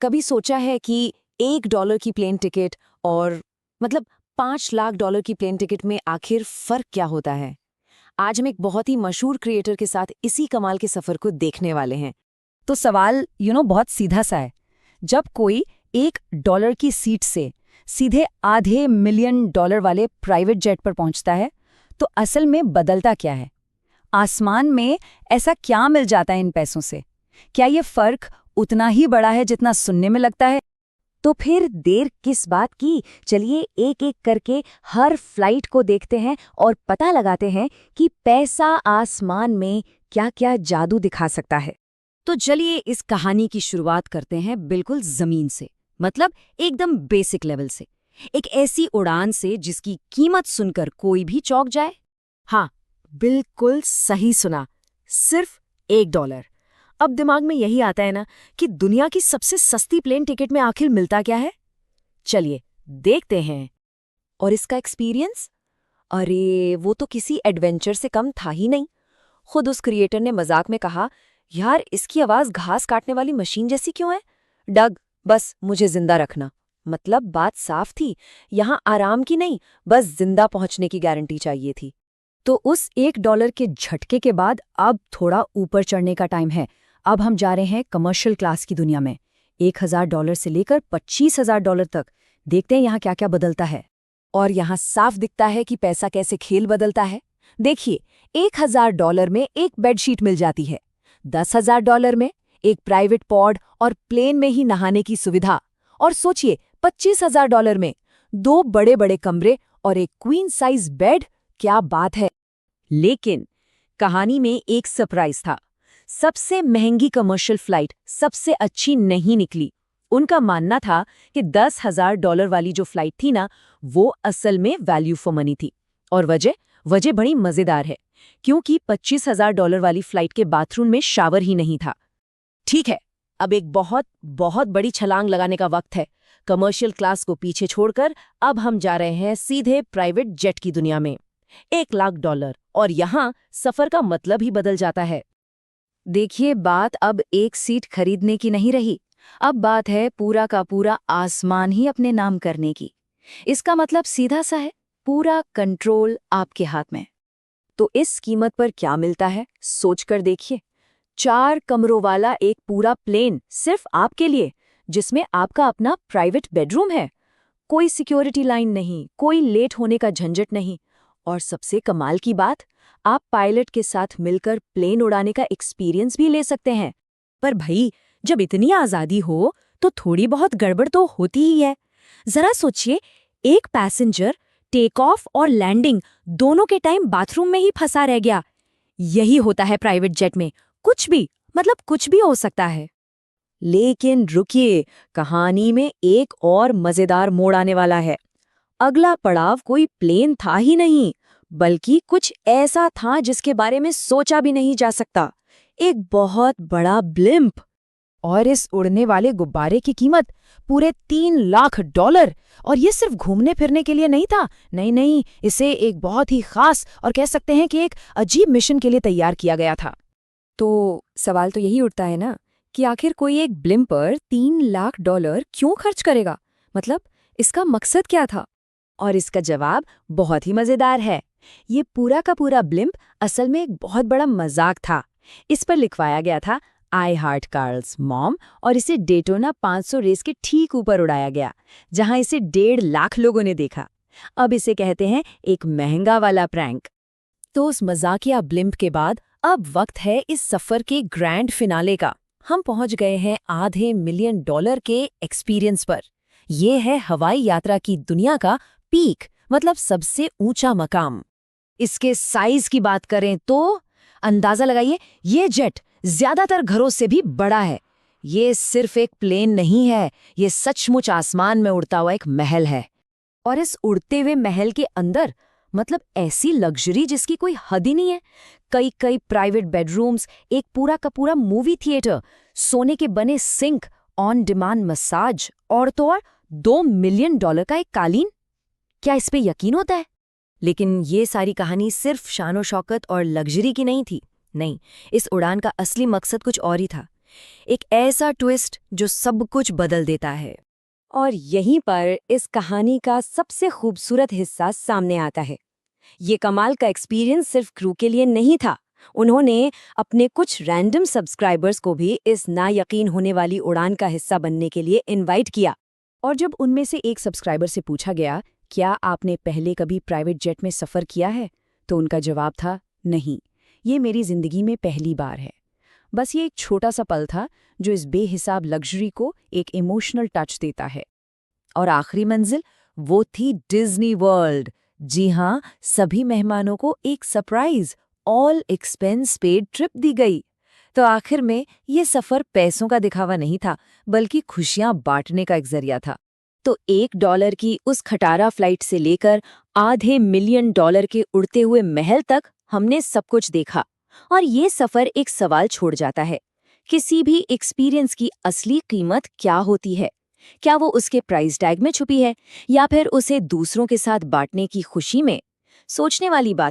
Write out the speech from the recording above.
कभी सोचा है कि $1 की प्लेन टिकट और मतलब $5 लाख की प्लेन टिकट में आखिर फर्क क्या होता है? आज हम एक बहुत ही मशहूर क्रिएटर के साथ इसी कमाल के सफर को देखने वाले हैं। तो सवाल बहुत सीधा सा है। जब कोई $1 की सीट से सीधे आधे मिलियन डॉलर वाले प्राइवेट जेट पर पहुंचता है, तो असल में बदलता क्या है? आसमान में ऐसा क्या मिल जाता है इन पैसों से? क्या ये फर्क उतना ही बड़ा है जितना सुनने में लगता है? तो फिर देर किस बात की, चलिए एक एक करके हर फ्लाइट को देखते हैं और पता लगाते हैं कि पैसा आसमान में क्या क्या जादू दिखा सकता है। तो चलिए इस कहानी की शुरुआत करते हैं बिल्कुल जमीन से, मतलब एकदम बेसिक लेवल से। एक ऐसी उड़ान से जिसकी कीमत सुनकर कोई भी चौंक जाए। हाँ, बिल्कुल सही सुना, सिर्फ $1। अब दिमाग में यही आता है ना कि दुनिया की सबसे सस्ती प्लेन टिकट में आखिर मिलता क्या है। चलिए देखते हैं। और इसका एक्सपीरियंस, अरे वो तो किसी एडवेंचर से कम था ही नहीं। खुद उस क्रिएटर ने मजाक में कहा, यार इसकी आवाज घास काटने वाली मशीन जैसी क्यों है? डग, बस मुझे जिंदा रखना। मतलब बात साफ थी, यहाँ आराम की नहीं, बस जिंदा पहुंचने की गारंटी चाहिए थी। तो उस $1 के झटके के बाद अब थोड़ा ऊपर चढ़ने का टाइम है। अब हम जा रहे हैं कमर्शियल क्लास की दुनिया में। $1000 से लेकर $25,000 तक। देखते हैं यहाँ क्या क्या बदलता है। और यहाँ साफ दिखता है कि पैसा कैसे खेल बदलता है। देखिए, $1000 में एक बेडशीट मिल जाती है, $10,000 में एक प्राइवेट पॉड और प्लेन में ही नहाने की सुविधा, और सोचिए $25,000 में 2 बड़े बड़े कमरे और एक क्वीन साइज बेड। क्या बात है। लेकिन कहानी में एक सरप्राइज था। सबसे महंगी कमर्शियल फ्लाइट सबसे अच्छी नहीं निकली। उनका मानना था कि $10,000 वाली जो फ्लाइट थी ना, वो असल में वैल्यू फॉर मनी थी। और वजह बड़ी मजेदार है, क्योंकि $25,000 वाली फ्लाइट के बाथरूम में शावर ही नहीं था। ठीक है, अब एक बहुत बहुत बड़ी छलांग लगाने का वक्त है। कमर्शियल क्लास को पीछे छोड़कर अब हम जा रहे हैं सीधे प्राइवेट जेट की दुनिया में। $1 लाख, और यहाँ सफर का मतलब ही बदल जाता है। देखिए, बात अब एक सीट खरीदने की नहीं रही, अब बात है पूरा का पूरा आसमान ही अपने नाम करने की। इसका मतलब सीधा सा है, पूरा कंट्रोल आपके हाथ में। तो इस कीमत पर क्या मिलता है, सोचकर देखिए। 4 कमरों वाला एक पूरा प्लेन सिर्फ आपके लिए, जिसमें आपका अपना प्राइवेट बेडरूम है। कोई सिक्योरिटी लाइन नहीं, कोई लेट होने का झंझट नहीं। और सबसे कमाल की बात, आप पायलट के साथ मिलकर प्लेन उड़ाने का एक्सपीरियंस भी ले सकते हैं। पर भाई, जब इतनी आज़ादी हो तो थोड़ी बहुत गड़बड़ तो होती ही है। जरा सोचिए, एक पैसेंजर टेक ऑफ और लैंडिंग दोनों के टाइम बाथरूम में ही फंसा रह गया। यही होता है प्राइवेट जेट में, कुछ भी हो सकता है। लेकिन रुकिए, कहानी में एक और मजेदार मोड़ आने वाला है। अगला पड़ाव कोई प्लेन था ही नहीं, बल्कि कुछ ऐसा था जिसके बारे में सोचा भी नहीं जा सकता। एक बहुत बड़ा ब्लिम्प। और इस उड़ने वाले गुब्बारे की कीमत पूरे $3 लाख। और ये सिर्फ घूमने फिरने के लिए नहीं था। नहीं, इसे एक बहुत ही खास और कह सकते हैं कि एक अजीब मिशन के लिए तैयार किया गया था। तो सवाल तो यही उठता है ना कि आखिर कोई एक ब्लिम्प पर $3 लाख क्यों खर्च करेगा? मतलब इसका मकसद क्या था? और इसका जवाब बहुत ही मजेदार है। ये पूरा का पूरा ब्लिम्प असल में एक बहुत बड़ा मजाक था। इस पर लिखवाया गया था आई हार्ट कार्ल्स मॉम, और इसे डेटोना 500 रेस के ठीक ऊपर उड़ाया गया, जहां इसे 1.5 लाख लोगों ने देखा। अब इसे कहते हैं एक महंगा वाला प्रैंक। तो उस मजाकिया ब्लिम्प के बाद अब वक्त है इस सफर के ग्रैंड फिनाले का। हम पहुंच गए हैं आधे मिलियन डॉलर के एक्सपीरियंस पर। ये है हवाई यात्रा की दुनिया का पीक, मतलब सबसे ऊंचा मकाम। इसके साइज की बात करें तो अंदाजा लगाइए, ये जेट ज्यादातर घरों से भी बड़ा है। ये सिर्फ एक प्लेन नहीं है, ये सचमुच आसमान में उड़ता हुआ एक महल है। और इस उड़ते हुए महल के अंदर मतलब ऐसी लग्जरी जिसकी कोई हद ही नहीं है। कई प्राइवेट बेडरूम्स, एक पूरा का पूरा मूवी थिएटर, सोने के बने सिंक, ऑन डिमांड मसाज, और तो और $2 मिलियन का एक कालीन। क्या इस पे यकीन होता है? लेकिन ये सारी कहानी सिर्फ शानो शौकत और लग्जरी की नहीं थी। नहीं, इस उड़ान का असली मकसद कुछ और ही था। एक ऐसा ट्विस्ट जो सब कुछ बदल देता है। और यहीं पर इस कहानी का सबसे खूबसूरत हिस्सा सामने आता है। ये कमाल का एक्सपीरियंस सिर्फ क्रू के लिए नहीं था। उन्होंने अपने कुछ रैंडम सब्सक्राइबर्स को भी इस नायकीन होने वाली उड़ान का हिस्सा बनने के लिए इनवाइट किया। और जब उनमें से एक सब्सक्राइबर से पूछा गया, क्या आपने पहले कभी प्राइवेट जेट में सफ़र किया है, तो उनका जवाब था, नहीं, ये मेरी ज़िंदगी में पहली बार है। बस ये एक छोटा सा पल था जो इस बेहिसाब लग्जरी को एक इमोशनल टच देता है। और आखिरी मंजिल वो थी डिज्नी वर्ल्ड। जी हाँ, सभी मेहमानों को एक surprise all expense paid trip दी गई। तो आखिर में ये सफ़र पैसों का दिखावा नहीं था, बल्कि खुशियां बांटने का एक जरिया था। तो $1 की उस खटारा फ्लाइट से लेकर आधे मिलियन डॉलर के उड़ते हुए महल तक हमने सब कुछ देखा। और ये सफ़र एक सवाल छोड़ जाता है, किसी भी एक्सपीरियंस की असली कीमत क्या होती है? क्या वो उसके प्राइस टैग में छुपी है, या फिर उसे दूसरों के साथ बांटने की खुशी में? सोचने वाली बात